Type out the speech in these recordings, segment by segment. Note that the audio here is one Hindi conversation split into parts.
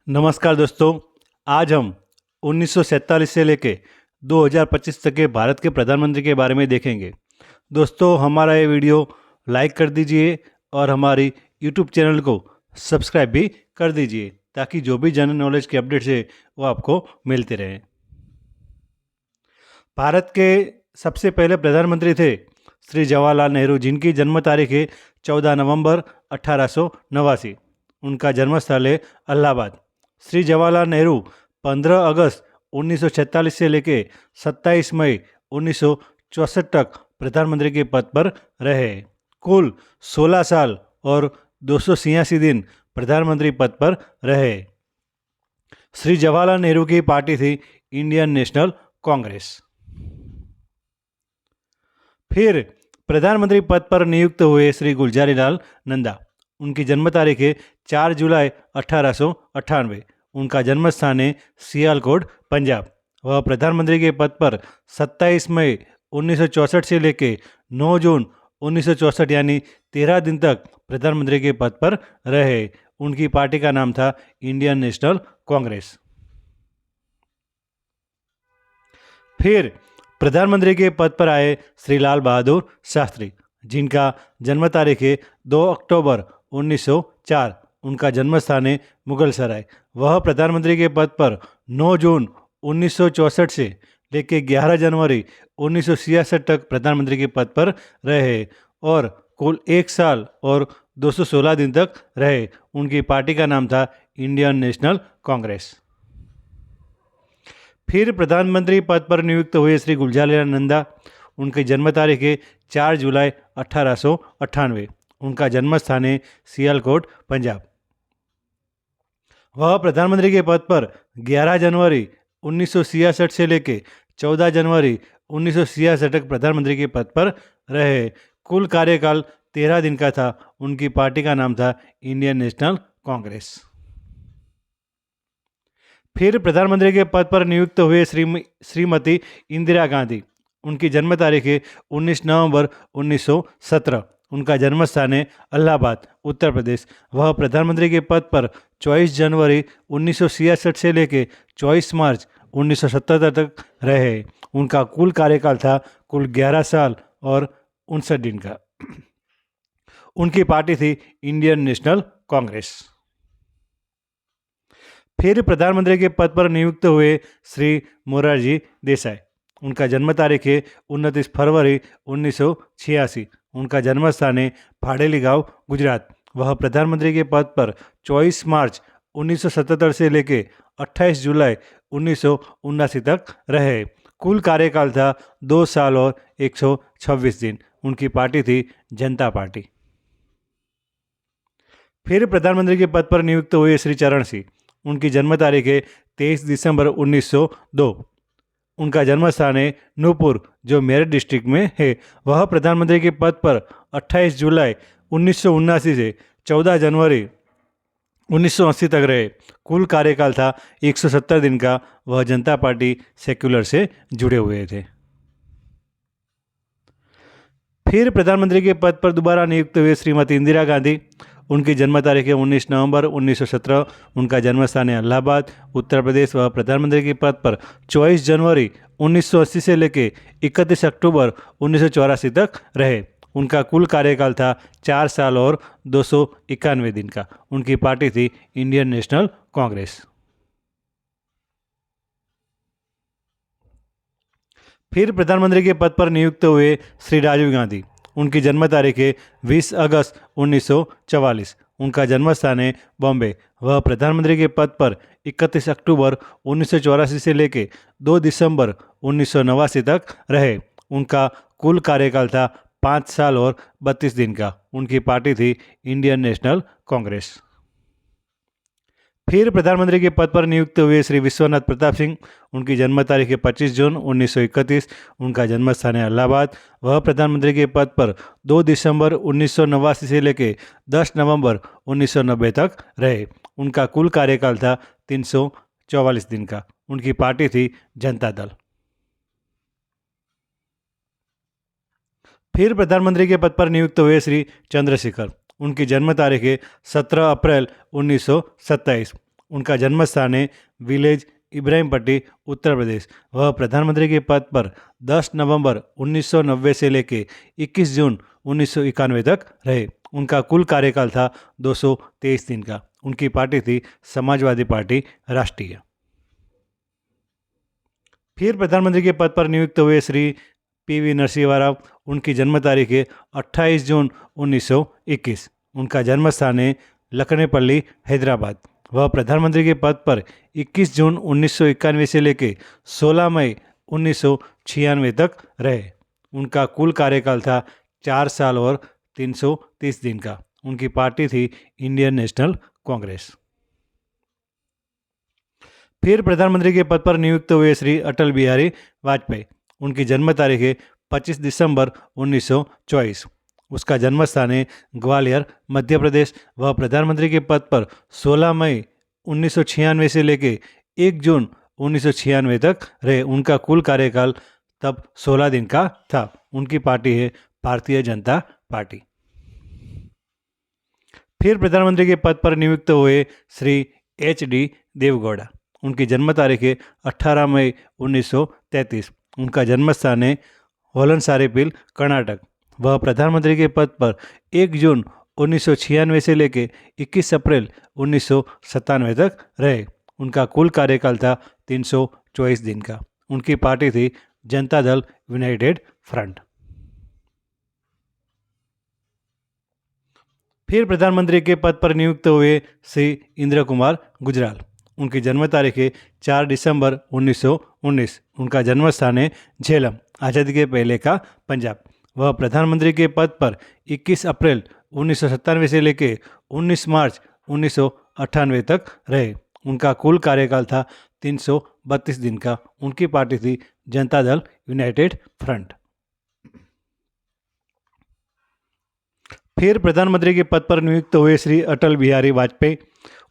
नमस्कार दोस्तों। आज हम 1947 से लेके 2025 तक के भारत के प्रधानमंत्री के बारे में देखेंगे। दोस्तों, हमारा ये वीडियो लाइक कर दीजिए और हमारी यूट्यूब चैनल को सब्सक्राइब भी कर दीजिए ताकि जो भी जनरल नॉलेज के अपडेट्स है वो आपको मिलते रहें। भारत के सबसे पहले प्रधानमंत्री थे श्री जवाहरलाल नेहरू, जिनकी जन्म तारीख है 14 नवंबर 1889। उनका जन्मस्थल है इलाहाबाद। श्री जवाहरलाल नेहरू 15 अगस्त 1946 से लेके 27 मई 1964 तक प्रधानमंत्री के पद पर रहे। कुल 16 साल और 286 दिन प्रधानमंत्री पद पर रहे। श्री जवाहरलाल नेहरू की पार्टी थी इंडियन नेशनल कांग्रेस। फिर प्रधानमंत्री पद पर नियुक्त हुए श्री गुलजारीलाल नंदा। उनकी जन्म तारीख है 4 जुलाई 1898। उनका जन्म स्थान है सियालकोट, पंजाब। वह प्रधानमंत्री के पद पर 27 मई 1964 से लेके 9 जून 1964 यानी 13 दिन तक प्रधानमंत्री के पद पर रहे। उनकी पार्टी का नाम था इंडियन नेशनल कांग्रेस। फिर प्रधानमंत्री के पद पर आए श्री लाल बहादुर शास्त्री, जिनका जन्म तारीख है 2 अक्टूबर 1904। उनका जन्म स्थान है मुगल सराय। वह प्रधानमंत्री के पद पर 9 जून 1964 से लेकर 11 जनवरी 1966 तक प्रधानमंत्री के पद पर रहे और कुल 1 साल और 216 दिन तक रहे। उनकी पार्टी का नाम था इंडियन नेशनल कांग्रेस। फिर प्रधानमंत्री पद पर नियुक्त हुए श्री गुलजारीलाल नंदा। उनकी जन्म तारीख है 4 जुलाई 1898। उनका जन्म स्थान है सियालकोट, पंजाब। वह प्रधानमंत्री के पद पर 11 जनवरी 1966 से लेकर 14 जनवरी 1966 तक प्रधानमंत्री के पद पर रहे। कुल कार्यकाल 13 दिन का था। उनकी पार्टी का नाम था इंडियन नेशनल कांग्रेस। फिर प्रधानमंत्री के पद पर नियुक्त हुए श्रीमती इंदिरा गांधी। उनकी जन्म तारीख है 19 नवंबर 1917। उनका जन्म स्थान है इलाहाबाद, उत्तर प्रदेश। वह प्रधानमंत्री के पद पर 24 जनवरी 1966 से लेकर 24 मार्च 1977 तक रहे। उनका कुल कार्यकाल था कुल 11 साल और 59 दिन का। उनकी पार्टी थी इंडियन नेशनल कांग्रेस। फिर प्रधानमंत्री के पद पर नियुक्त हुए श्री मोरारजी देसाई। उनका जन्म तारीख है 29 फरवरी 1986। उनका जन्म स्थान है भाडेली गांव, गुजरात। वह प्रधानमंत्री के पद पर 24 मार्च 1977 से लेकर 28 जुलाई 1979 तक रहे। कुल कार्यकाल था 2 साल और 126 दिन। उनकी पार्टी थी जनता पार्टी। फिर प्रधानमंत्री के पद पर नियुक्त हुए श्री चरण सिंह। उनकी जन्म तारीख है 23 दिसंबर 1902। उनका जन्म स्थान है नूपुर, जो मेरठ डिस्ट्रिक्ट में है। वह प्रधानमंत्री के पद पर 28 जुलाई 1979 से 14 जनवरी 1980 तक रहे। कुल कार्यकाल था 170 दिन का। वह जनता पार्टी सेक्युलर से जुड़े हुए थे। फिर प्रधानमंत्री के पद पर दोबारा नियुक्त हुए श्रीमती इंदिरा गांधी। उनकी जन्म तारीख है 19 नवंबर 1917। उनका जन्म स्थान है इलाहाबाद, उत्तर प्रदेश। वह प्रधानमंत्री के पद पर 24 जनवरी 1980 से लेकर 31 अक्टूबर 1984 तक रहे। उनका कुल कार्यकाल था 4 साल और 291 दिन का। उनकी पार्टी थी इंडियन नेशनल कांग्रेस। फिर प्रधानमंत्री के पद पर नियुक्त हुए श्री राजीव गांधी। उनकी जन्म तारीख है 20 अगस्त 1944। उनका जन्म स्थान है बॉम्बे। वह प्रधानमंत्री के पद पर 31 अक्टूबर 1984 से लेकर 2 दिसंबर 1989 तक रहे। उनका कुल कार्यकाल था 5 साल और 32 दिन का। उनकी पार्टी थी इंडियन नेशनल कांग्रेस। फिर प्रधानमंत्री के पद पर नियुक्त हुए श्री विश्वनाथ प्रताप सिंह। उनकी जन्म तारीख है 25 जून 1931। उनका जन्म स्थान है इलाहाबाद। वह प्रधानमंत्री के पद पर 2 दिसंबर 1989 से लेकर 10 नवंबर 1990 तक रहे। उनका कुल कार्यकाल था 344 दिन का। उनकी पार्टी थी जनता दल। फिर प्रधानमंत्री के पद पर नियुक्त हुए श्री चंद्रशेखर। उनकी जन्म तारीख है 17 अप्रैल 1927। उनका जन्म स्थान है विलेज इब्राहिमपट्टी, उत्तर प्रदेश। वह प्रधानमंत्री के पद पर 10 नवंबर 1990 से लेकर 21 जून 1991 तक रहे। उनका कुल कार्यकाल था 223 दिन का। उनकी पार्टी थी समाजवादी पार्टी राष्ट्रीय। फिर प्रधानमंत्री के पद पर नियुक्त हुए श्री पी.वी. नरसिम्हा राव। उनकी जन्म तारीख है 28 जून 1921। उनका जन्म स्थान है लखनेपल्ली, हैदराबाद। वह प्रधानमंत्री के पद पर 21 जून 1991 से लेकर 16 मई 1996 तक रहे। उनका कुल कार्यकाल था 4 साल और 330 दिन का। उनकी पार्टी थी इंडियन नेशनल कांग्रेस। फिर प्रधानमंत्री के पद पर नियुक्त हुए श्री अटल बिहारी वाजपेयी। उनकी जन्म तारीख है 25 दिसंबर 1924। उसका जन्म स्थान है ग्वालियर, मध्य प्रदेश। वह प्रधानमंत्री के पद पर 16 मई 1996 से लेकर 1 जून 1996 तक रहे। उनका कुल कार्यकाल तब 16 दिन का था। उनकी पार्टी है भारतीय जनता पार्टी। फिर प्रधानमंत्री के पद पर नियुक्त हुए श्री H.D. देवगौड़ा। उनकी जन्म तारीख है 18 मई 1933। उनका जन्म स्थान है होलनसारेपिल, कर्नाटक। वह प्रधानमंत्री के पद पर 1 जून 1996 से लेकर 21 अप्रैल 1997 तक रहे। उनका कुल कार्यकाल था 324 दिन का। उनकी पार्टी थी जनता दल यूनाइटेड फ्रंट। फिर प्रधानमंत्री के पद पर नियुक्त हुए श्री इंद्र कुमार गुजराल। उनकी जन्म तारीख है 4 दिसंबर 1919। उनका जन्म स्थान है झेलम, आज़ादी के पहले का पंजाब। वह प्रधानमंत्री के पद पर 21 अप्रैल 1997 से लेकर 19 मार्च 1998 तक रहे। उनका कुल कार्यकाल था 332 दिन का। उनकी पार्टी थी जनता दल यूनाइटेड फ्रंट। फिर प्रधानमंत्री के पद पर नियुक्त हुए श्री अटल बिहारी वाजपेयी।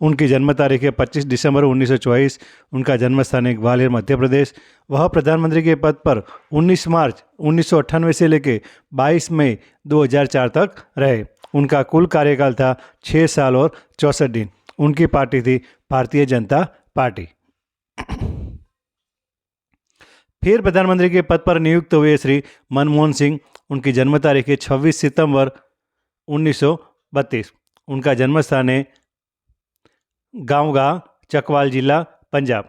उनकी जन्म तारीख है 25 दिसंबर 1924। उनका जन्म स्थान है ग्वालियर, मध्य प्रदेश। वह प्रधानमंत्री के पद पर 19 मार्च 1998 से लेकर 22 मई 2004 तक रहे। उनका कुल कार्यकाल था 6 साल और 64 दिन। उनकी पार्टी थी भारतीय जनता पार्टी। फिर प्रधानमंत्री के पद पर नियुक्त हुए श्री मनमोहन सिंह। उनकी जन्म तारीख है 26 सितंबर 1932। उनका जन्म स्थान है गांव, चकवाल जिला, पंजाब।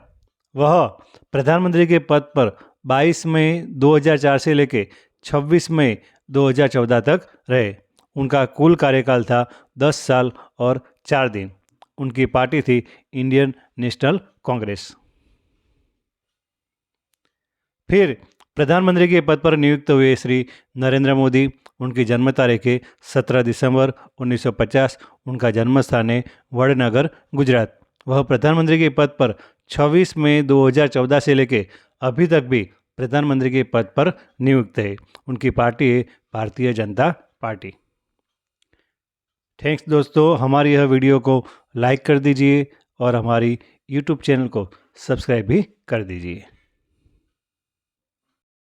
वह प्रधानमंत्री के पद पर 22 मई 2004 से लेकर 26 मई 2014 तक रहे। उनका कुल कार्यकाल था 10 साल और 4 दिन। उनकी पार्टी थी इंडियन नेशनल कांग्रेस। फिर प्रधानमंत्री के पद पर नियुक्त हुए श्री नरेंद्र मोदी। उनकी जन्म तारीख है 17 दिसंबर 1950। उनका जन्म स्थान है वडनगर, गुजरात। वह प्रधानमंत्री के पद पर 26 मई 2014 से लेकर अभी तक भी प्रधानमंत्री के पद पर नियुक्त है। उनकी पार्टी है भारतीय जनता पार्टी। थैंक्स दोस्तों, हमारी यह वीडियो को लाइक कर दीजिए और हमारी यूट्यूब चैनल को सब्सक्राइब भी कर दीजिए।